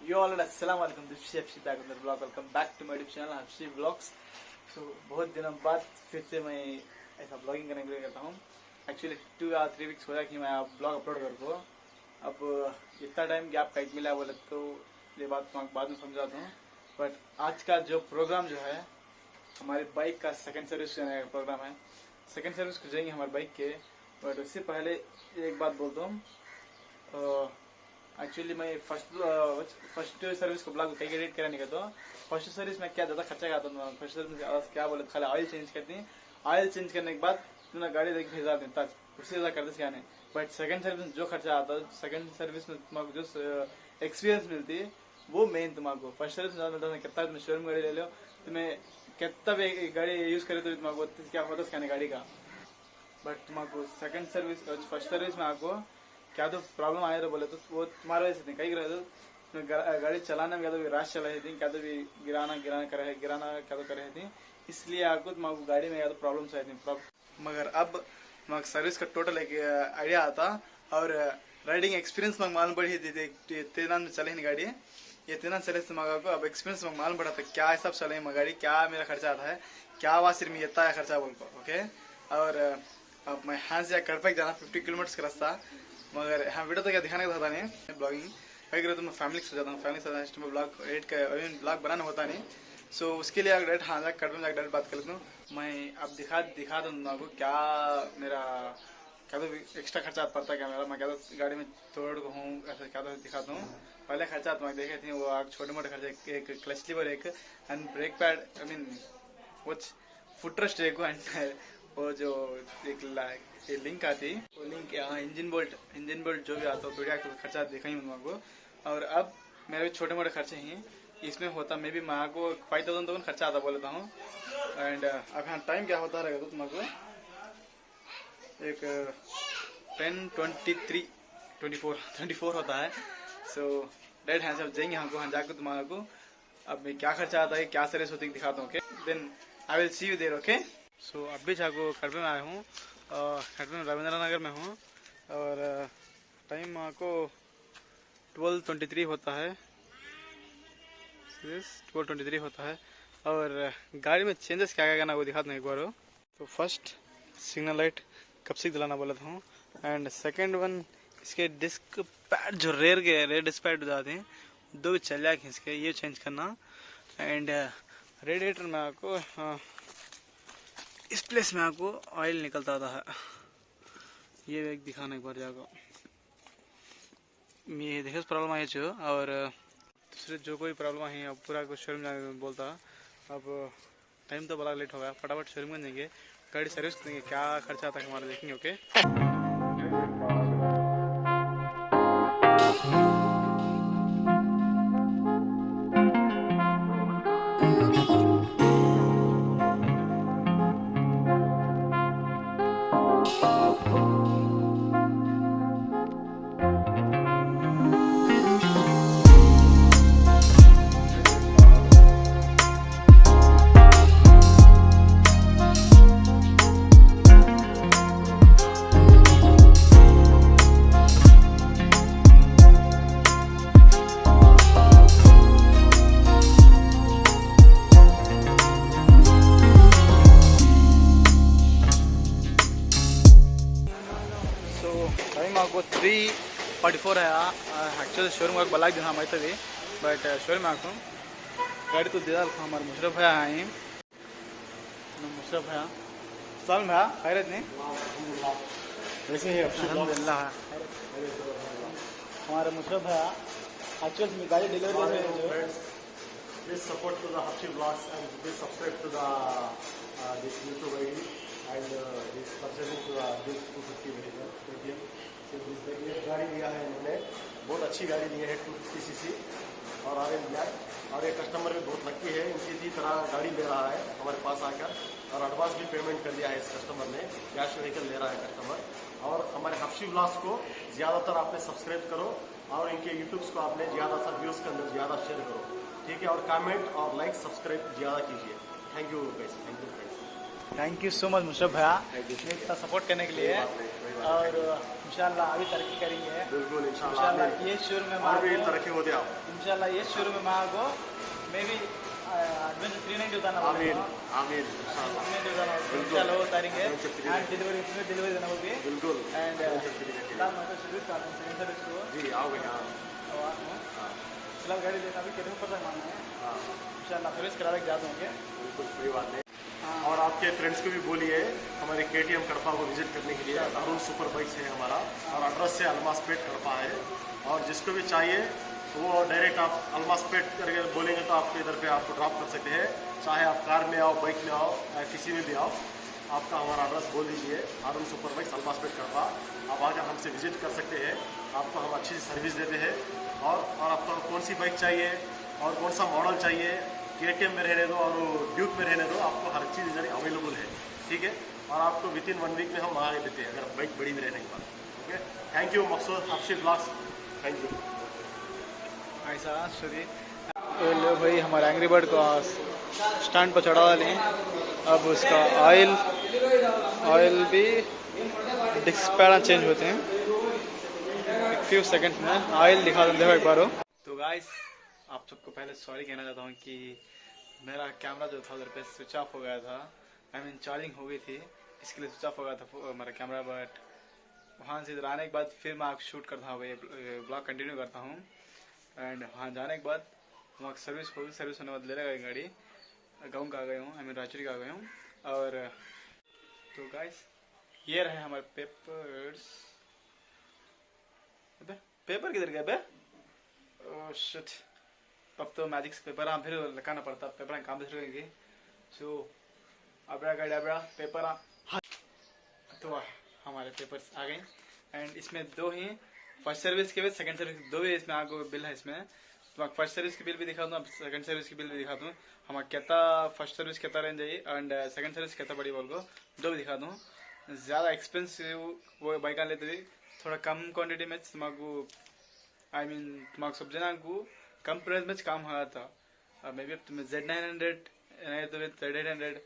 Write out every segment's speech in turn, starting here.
यो all अस्सलाम वालेकुम, this is Hafshi back on the blog. Welcome back to my YouTube channel Hafshi blogs. So बहुत दिनों बाद फिर से मैं ऐसा ब्लॉगिंग करने के लिए करता हूँ। एक्चुअली 2 या 3 वीक्स हो गया कि मैं ब्लॉग अपलोड कर को। अब इतना टाइम गैप कहीं मिला बोले तो ये बात मैं बाद में समझाता हूँ। बट आज का जो प्रोग्राम जो है हमारे बाइक का सेकेंड सर्विस करने का प्रोग्राम है। सेकेंड सर्विस कर जाएंगे हमारे बाइक के। बट उससे पहले एक बात बोलता हूँ। एक्चुअली मैं फर्स्ट सर्विस को ब्लॉग कहीं एडिट करा नहीं करता। फर्स्ट सर्विस में क्या ज़्यादा खर्चा आता हूँ। फर्स्ट सर्विस में क्या बोले खाली ऑयल चेंज करती है। ऑयल चेंज करने के बाद तुमने गाड़ी देख भेजा देता उससे ज़्यादा करते क्या नहीं। बट सेकंड सर्विस में जो खर्चा आता है, सेकंड सर्विस में तुम्हारा जो एक्सपीरियंस मिलती है वो मेन तुम्हारा फर्स्ट सर्विस में ज़्यादा मिलता है। कितना तुम शोरूम गाड़ी ले लो, तुम्हें कितना भी गाड़ी यूज़ करे तो तुम्हारा क्या होता है क्या गाड़ी का। बट तुम्हारा सेकंड सर्विस फर्स्ट सर्विस में आपको क्या तो प्रॉब्लम आया तो बोले तो वो तुम्हारे वजह से कहीं तो गाड़ी चलाने में क्या तो राश चला थी, क्या तो भी गिराना क्या तो करे थी। इसलिए आपको तुम्हारा गाड़ी में क्या तो प्रॉब्लम्स आई थी। मगर अब तुम्हारा सर्विस का टोटल एक आइडिया आता और राइडिंग एक्सपीरियंस में मालूम पड़ी थी। 3 में चले नहीं गाड़ी, ये 3 चले तुम्हारा को अब एक्सपीरियंस में मालूम पड़ा था क्या सब चले गाड़ी, क्या मेरा खर्चा आता है, क्या वहाँ सिर्फ में इतना खर्चा बोल पाओ। ओके, और अब मैं यहाँ से कड़पक जाना 50 किलोमीटर का रास्ता। मगर हाँ वीडियो तो क्या दिखाने का था नहीं ब्लॉगिंग कहीं करे तो मैं फैमिली के साथ जाता हूँ। फैमिली के साथ में ब्लॉग एडिट का ब्लॉग बनाना होता नहीं। सो उसके लिए डायरेक्ट हाँ जाकर कट में जाकर डायरेक्ट बात कर लेता हूँ। मैं अब दिखा दूँ आपको क्या मेरा क्या तो एक्स्ट्रा खर्चा पड़ता है क्या मेरा। मैं क्या तो गाड़ी में तोड़ को हूँ ऐसा क्या तो दिखाता हूँ। पहले खर्चा तो मैं देखे थे वो छोटे मोटे खर्चे, एक क्लच लीवर एक and brake pad I mean वो फुट रेस्ट एक एंड वो जो एक लिंक आती वो लिंक इंजन बोल्ट जो भी आता है थोड़ी तो खर्चा देखा ही तुमको। और अब मेरे छोटे मोटे खर्चे हैं इसमें होता मे भी माँ को 5000 तो खर्चा आता बोलता हूँ। एंड अब यहाँ टाइम क्या होता रहेगा तो तुमको एक 10:23 होता है। सो डायरेक्ट यहाँ से जाएंगे हमको यहाँ जाकर तुम्हारा अब क्या खर्चा आता है क्या सर्विस होती है दिखाता हूँ। Okay, then I will see you there. Okay, so अभी जाको कड़पे में आया हूँ। कड़पे में रविंद्र नगर में हूँ और टाइम आपको 12:23 होता है। 12:23 होता है और गाड़ी में चेंजेस क्या क्या करना वो दिखाता हूँ एक बार। तो फर्स्ट सिग्नल लाइट कब से दिलाना बोला था। एंड सेकंड वन इसके डिस्क पैड जो रेयर डिस्क पैड जाते हैं 2 भी चल जाए खींच के ये चेंज करना। एंड रेडिएटर में आपको इस प्लेस में आपको ऑयल निकलता था ये एक दिखाना एक बार जाकर ये देखो प्रॉब्लम आई जो। और दूसरे जो कोई प्रॉब्लम आई अब पूरा कुछ शोरूम जाने बोलता। अब टाइम तो बड़ा लेट होगा, फटाफट शोरूम में देंगे गाड़ी सर्विस देंगे क्या खर्चा आता है हमारा देखेंगे। ओके, आपको 3:44 है। एक्चुअली शोरूम का बलाक दिन हम आते बट शोरूम में आखूँ गाड़ी तो दे हमारे मुशरफ भैया हैं। मुशरफ भैया सलाम भैया खैरत नहीं वैसे ही अल्हम्दुलिल्लाह। हमारे मुशरफ भैया एक्चुअली में गाड़ी delivery Please support to the Hafshi Vlogs and please subscribe to the this YouTube ID and this purchasing to the Duke 250 vehicle KTM। So this गाड़ी लिया है इन्होंने, बहुत अच्छी गाड़ी ली है 250 cc और आगे लिया है। और ये कस्टमर भी बहुत लकी है, इनकी तरह गाड़ी ले रहा है हमारे पास आकर और एडवांस भी पेमेंट कर दिया है इस कस्टमर ने, कैश व्हीकल ले रहा है कस्टमर। और हमारे हफ्शी व्लॉग्स को ज़्यादातर आपने सब्सक्राइब करो और इनके यूट्यूब्स को आपने ज़्यादा सा व्यूज़ के अंदर ज़्यादा शेयर करो, ठीक है। और कमेंट और लाइक सब्सक्राइब ज़्यादा कीजिए। Thank you guys, thank you friends, thank you so much Musharraf भैया इतना सपोर्ट करने के लिए। और इंशाल्लाह अभी तरक्की करेंगे बिल्कुल इंशाल्लाह इंशाल्लाह ये शुरू में और भी मागो तरक्की होते आप इंशाल्लाह ये शुरू में मागो मे बी adventure 390 होता आमीन आमीन इंशाल्लाह इंशाल्लाह वो तारेंगे Adventure 390 एंड डिलीवरी इसमें डिलीवरी देना होगी बिल्कुल एंड Adventure 390 फिलहाल मैं तो सर्विस कर रहा हूँ सर्विस को जी आओ भैया हाँ फिलहाल गाड़ी देता अभी कितने ऊपर तक मांगना है हाँ इंशाल्लाह सर्विस करा के जाते होंगे बिल्कुल कोई बात नहीं हाँ और आपके फ्रेंड्स को भी बोलिए हमारे KTM कड़पा को विजिट करने के लिए अरुण सुपर बाइक्स है हमारा और एड्रेस है अलमासपेट कड़पा है और जिसको भी चाहिए वो डायरेक्ट आप अलमासपेट करके बोलेंगे तो आपके इधर पे आपको ड्रॉप कर सकते हैं चाहे आप कार में आओ बाइक में आओ या किसी में भी आओ आपका हमारा एड्रेस बोल दीजिए अरुण सुपर बाइक्स अलमासपेट कड़पा आप आकर हमसे विजिट कर सकते हैं आपको हम अच्छी सी सर्विस देते हैं और आपको कौन सी बाइक चाहिए और कौन सा मॉडल चाहिए KTM में रहने दो और ड्यूक में रहने दो आपको हर चीज़ इधर अवेलेबल है ठीक है और आपको विद इन 1 वीक में हम मंगा के देते हैं अगर बाइक बड़ी में रहने के बाद okay thank you Maqsood Hafshi blogs thank you ऐसा शुरू लो भाई हमारे एंग्री बर्ड को स्टैंड पर चढ़ा लें अब उसका ऑयल भी डिस्क पैरा चेंज होते हैं एक फ्यू सेकंड्स में ऑयल दिखा देते हैं एक बार हो तो गाइस आप सबको पहले सॉरी कहना चाहता हूँ कि मेरा कैमरा जो था उधर पे स्विच ऑफ हो गया था आई मीन चार्जिंग हो गई थी इसके लिए स्विच ऑफ हो गया था मेरा कैमरा बट वहाँ से इधर आने के बाद फिर मैं आप शूट करता हूँ ब्लॉग कंटिन्यू करता हूँ एंड वहाँ जाने के बाद वहाँ सर्विस होगी सर्विस होने के बाद ले लेगा गाड़ी गाँव का आ गए हूँ आई मीन राजौरी का आ गए हूँ और तो गाइस ये रहे हमारे पेपर्स पेपर किधर गए बे ओह शिट अब तो मैजिक पेपर फिर लगाना पड़ता पेपर काम से रहेंगे सो अबरा गाड़ी अबरा पेपर तो हमारे पेपर्स आ गए एंड इसमें दो ही फर्स्ट सर्विस के बाद सेकंड सर्विस दो ही इसमें आगे बिल है इसमें तो फर्स्ट सर्विस की बिल भी दिखा दूँ सेकंड सर्विस की बिल भी दिखा दूँ हम क्या फर्स्ट सर्विस क्या रेंज है एंड सेकंड सर्विस क्या बड़ी बोल को दो भी दिखा दूँ ज़्यादा एक्सपेंसिव वो बाइक लेते हुए थोड़ा कम क्वांटिटी में तुमको आई मीन तुमको सब जना को कम प्राइस में काम हुआ था मे बी तुम्हें Z900 नहीं तो Z800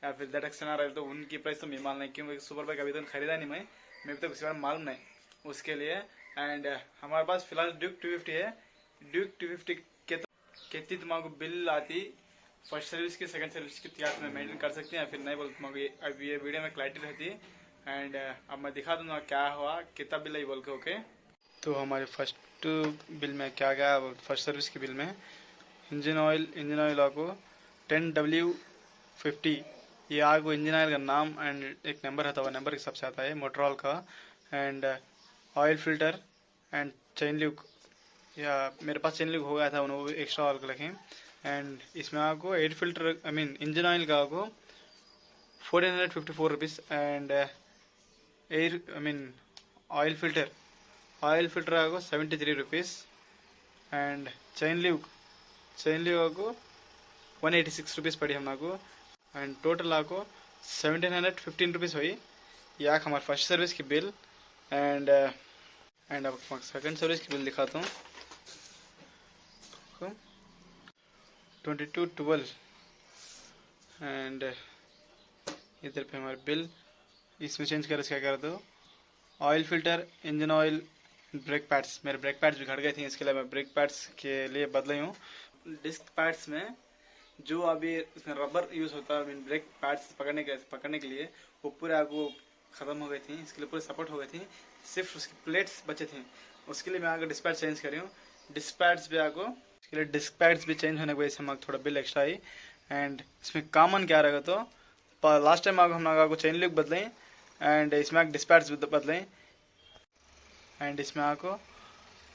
या फिर ZX आ रहे तो उनकी प्राइस तो मैं मालूम नहीं क्योंकि सुपर बाइक अभी तो खरीदा नहीं मैं तो किसी बार मालूम नहीं उसके लिए एंड हमारे पास फिलहाल ड्यूक 250 है ड्यूक 250 कितनी तुमको बिल आती फर्स्ट सर्विस की सेकंड सर्विस की क्या तुम्हें मेंटेन कर सकते हैं या फिर नहीं बोल तुमको अब ये वीडियो में क्लैरिटी रहती एंड अब मैं दिखा दूंगा क्या हुआ कितना बिल है बोल के ओके तो हमारे फर्स्ट बिल में क्या गया फर्स्ट सर्विस की बिल में इंजन ऑयल आपको 10W50 ये आपको इंजन ऑयल का नाम एंड एक नंबर है तो वह नंबर के हिसाब से आता है मोटरोल का and oil filter and chain Luke या मेरे पास चेन ल्यूक हो गया था उन्होंने एक्स्ट्रा ऑयल रखें एंड इसमें आपको air filter I mean engine oil का आपको 1454 rupees and air I mean oil filter आपको 73 रुपीज़ एंड चेन ल्यूक आपको 186 रुपीज़ पड़ी हम आपको एंड टोटल आपको 1715 रुपीज़ हुई या हमारे फर्स्ट सर्विस की बिल एंड अब सेकंड सर्विस की बिल दिखाता हूँ 2212 एंड इधर पे हमारे बिल इसमें चेंज कर क्या कर दो oil filter engine oil brake pads मेरे ब्रेक पैड्स भी घट गए थे इसके लिए मैं ब्रेक पैड्स के लिए बदले हूँ डिस्क पैड्स में जो अभी इसमें रबर यूज़ होता है ब्रेक पैड्स पकड़ने के लिए वो पूरे आपको ख़त्म हो गई थी इसके लिए पूरे सपोर्ट हो गई थी सिर्फ उसकी प्लेट्स बचे थे उसके लिए मैं आगे डिस्क पैड चेंज करी हूँ डिस्क पैड्स भी आपको इसके लिए डिस्क पैड्स भी चेंज होने की वजह से हमारे थोड़ा बिल एक्स्ट्रा आई एंड इसमें कॉमन क्या रहेगा तो लास्ट टाइम हम आपको चेन ल्यूक बदलें एंड इसमें डिस्क पैड्स बदलें एंड इसमें आपको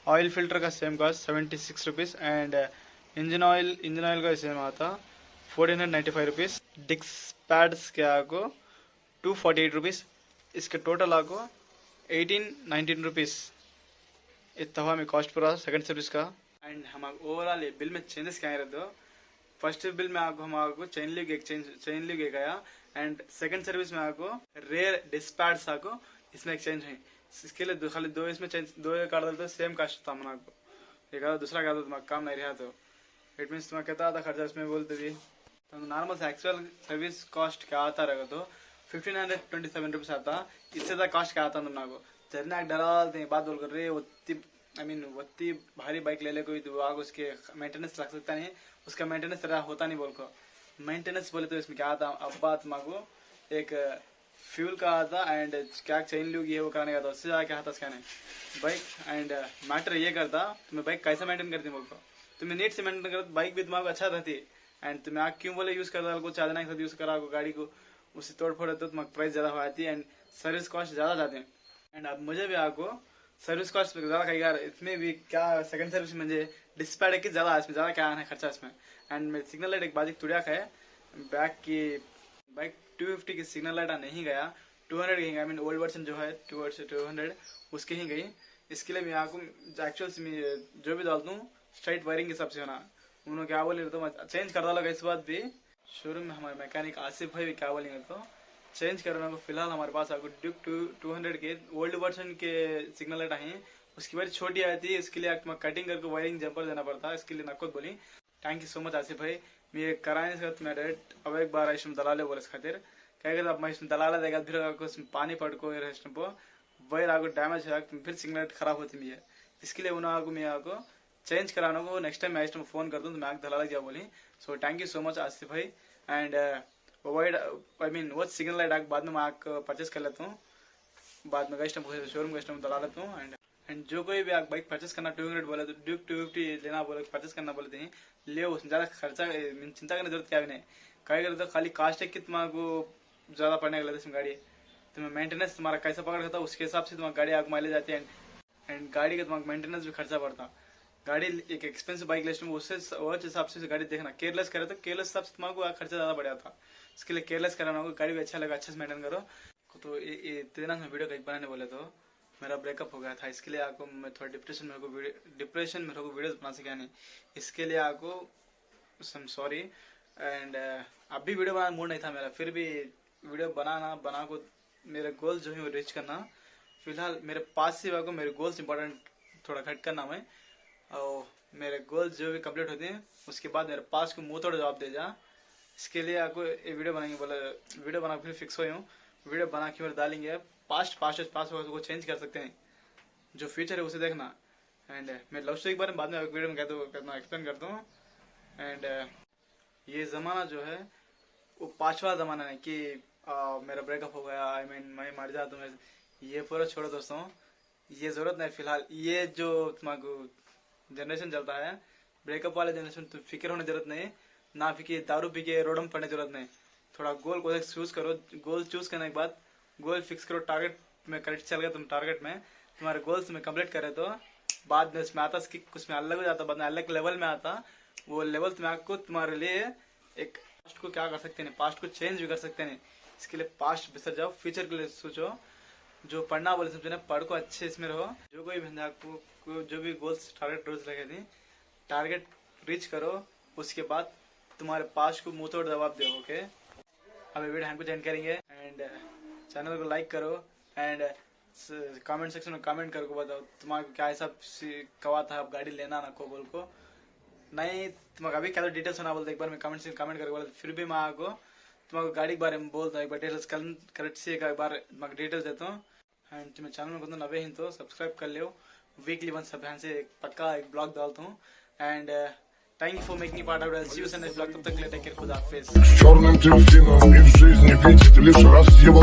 ऑयल फिल्टर का same cost 76 rupees and engine oil का सेम आता 1495 रुपीज़ डिस्क पैड्स के आपको 248 रुपीज़ इसके टोटल आपको 1819 रुपीज़ इतना हुआ हमें कॉस्ट पूरा सेकंड सर्विस का एंड हम ओवरऑल बिल में चेंजेस क्या रहते हो फर्स्ट बिल में आपको चेन लीग एक आया एंड सेकंड सर्विस में आपको रेयर डिस्क पैड्स आपको इसमें एक्सचेंज हुई इसके लिए खाली दो इसमें चेंज दो काट देते तो सेम कास्ट था मन आपको एक दूसरा काट तुम्हारा काम नहीं रहा तो इट मीन्स तुम्हारा कितना आता खर्चा इसमें बोलते थे तो नॉर्मल से एक्चुअल सर्विस कॉस्ट क्या आता रहेगा तो 1527 रुपीस आता, इससे ज़्यादा कॉस्ट क्या आता तुम ना को चरना डराते बात बोल कर रहे वत्ती भारी बाइक ले कोई तो आग उसके मेंटेनेंस रख सकता नहीं, उसका मेंटेनेंस तरह होता नहीं बोल को मेंटेनेंस बोले तो इसमें क्या आता अब्बा तुम्हारा एक फ्यूल का आता एंड क्या चेन लूग ये वो कराने का था, उससे ज़्यादा क्या था उसका नहीं बाइक एंड मैटर ये करता तुम्हें बाइक कैसे मेंटेन करती बोल को तुम्हें नीट से मेंटेन करता बाइक भी तुम्हारा अच्छा रहती एंड तुम्हें आग क्यों बोले यूज़ करता को चार्जर के साथ यूज़ करा गाड़ी को उससे तोड़ फोड़ तो तुम्हारा प्राइस ज़्यादा हो जाती है एंड सर्विस कॉस्ट ज़्यादा जाते हैं एंड अब मुझे भी आपको सर्विस कॉस्ट ज़्यादा कही यार इसमें भी क्या सेकंड सर्विस मुझे डिस्पैच की ज़्यादा इसमें ज़्यादा क्या आना है खर्चा इसमें एंड मेरे सिग्नल लाइट एक बाजी तुड़िया है बैक की बाइक 250 की सिग्नल लाइट नहीं गया 200 गई आई मीन ओल्ड वर्जन जो है 200 उसके ही गई। इसके लिए मैं आपको एक्चुअल से मैं जो भी डालता हूँ स्ट्राइट वायरिंग के हिसाब से होना उन्होंने क्या बोले तो मैं चेंज कर डाला इस बात भी शोरूम में हमारे मैकेनिक आसिफ भाई भी क्या बोलेंगे तो चेंज करने को फिलहाल हमारे पास आपको ड्यूक 200 के ओल्ड वर्जन के सिग्नल लाइट आई उसकी वजह छोटी आई थी इसके लिए आपको कटिंग करके वायरिंग जंपर देना पड़ता है इसके लिए नक्को बोली thank you so much Asif भाई मैं कराने से मैं डायरेक्ट अब एक बार इसमें दलाले बोले इस खातिर क्या कहते अब मैं इसमें दलाला देगा फिर आपको इसमें पानी पड़को वायर आपको डैमेज है फिर सिग्नल लाइट खराब होती है इसके लिए उन्होंने आपको मैं आपको चेंज कराने को नेक्स्ट टाइम मैं इस टाइम फोन कर दूँ तो मैं आपको दलाला क्या बोली so thank you so much Asif भाई एंड वाइड आई मीन वो सिग्नल लाइट आप बाद में मैं आपको परचेस कर लेता हूँ बाद में शोरूम का इस्टम दला लेता हूँ एंड जो कोई भी आप बाइक परचेस करना 200 बोले तो ड्यूक 250 लेना बोले परचेस करना बोले थे ले उसमें ज़्यादा खर्चा चिंता करने जरूरत क्या भी नहीं कहीं करते तो खाली कास्ट है कि तुम्हारा ज़्यादा पड़ने का इसमें गाड़ी तुम्हें मेंटेनेंस तुम्हारा कैसा पकड़ करता उसके हिसाब से तुम्हारी गाड़ी आग माइलेज जाती है एंड गाड़ी का तुम्हारा मेंटेनेंस भी खर्चा पड़ता गाड़ी एक एक्सपेंसिव बाइक लिस्ट में उससे हिसाब से गाड़ी देखना केयरलेस करे तो केयरलेस हिसाब से तुम्हारा खर्चा ज़्यादा बढ़ जाता इसके लिए केयरलेस कराना होगा गाड़ी भी अच्छा लगा अच्छे से मेंटेन करो तो ये दिनांक में वीडियो कहीं बनाने बोले तो मेरा ब्रेकअप हो गया था इसके लिए आपको मैं थोड़ा डिप्रेशन में वीडियोस बना सका नहीं इसके लिए आपको सॉरी एंड अभी वीडियो बनाना मूड नहीं था मेरा फिर भी वीडियो बना को मेरे गोल जो है वो रीच करना फिलहाल मेरे पास से आपको मेरे गोल्स इंपॉर्टेंट थोड़ा घट करना मैं और मेरे गोल्स जो भी कंप्लीट होते हैं उसके बाद मेरे पास को मुँह तोड़ जवाब दे जा इसके लिए आपको ये वीडियो बनाएंगे बोले वीडियो बना फिर फिक्स हुई हूँ वीडियो बना के फिर डालेंगे पास्ट को चेंज कर सकते हैं जो फ्यूचर है उसे देखना एंड मैं लव स्टोरी के बारे में बाद में वीडियो में कहता एक्सप्लेन करता हूँ एंड ये ज़माना जो है वो पांचवा ज़माना है कि मेरा ब्रेकअप हो गया आई मीन मैं मर जा तुम्हें ये पूरा छोड़ो दोस्तों ये ज़रूरत नहीं फिलहाल ये जो तुम्हारा जनरेशन चलता है ब्रेकअप वाले जनरेशन तो फिक्र होने जरूरत नहीं ना फिक्र दारू पी के रोड में पड़ने जरूरत नहीं थोड़ा गोल को चूज करो गोल चूज करने के बाद गोल फिक्स करो टारगेट में करेक्ट चल गया तुम टारगेट में तुम्हारे गोल्स में कंप्लीट करे तो बाद में उसमें आता कुछ में अलग हो जाता बाद में अलग लेवल में आता वो लेवल तुम्हें आपको तुम्हारे लिए एक पास्ट को क्या कर सकते हैं पास्ट को चेंज भी कर सकते हैं इसके लिए पास्ट बिसर जाओ फ्यूचर के लिए सोचो जो पढ़ना बोले समझे ना पढ़ को अच्छे इसमें रहो जो कोई भी आपको जो भी गोल्स टारगेट रोज लगे थे टारगेट रीच करो उसके बाद तुम्हारे पास्ट को मुंह तोड़ जवाब दो ओके अब वीडियो हमको ज्वाइन करेंगे एंड चैनल को लाइक करो एंड कमेंट सेक्शन में कमेंट करके बताओ तुम्हारा क्या ऐसा कवा था आप गाड़ी लेना ना को बोल को नहीं तुम्हारा अभी क्या तो डिटेल्स होना बोलते एक बार मैं कमेंट करके बोलते फिर भी मैं आपको तुम्हारा गाड़ी के बारे में बोलता हूँ एक बार डिटेल्स करेक्ट से एक बार तुम्हारा डिटेल्स देता हूँ एंड तुम्हें चैनल में नवे ही तो सब्सक्राइब कर लो वीकली वन सब से पक्का एक ब्लॉग डालता हूँ and Thank you for making me part of it. See you in the next vlog. तब तक के लिए take care. खुदा हाफिज. С черным дельфином и в жизни видит лишь раз его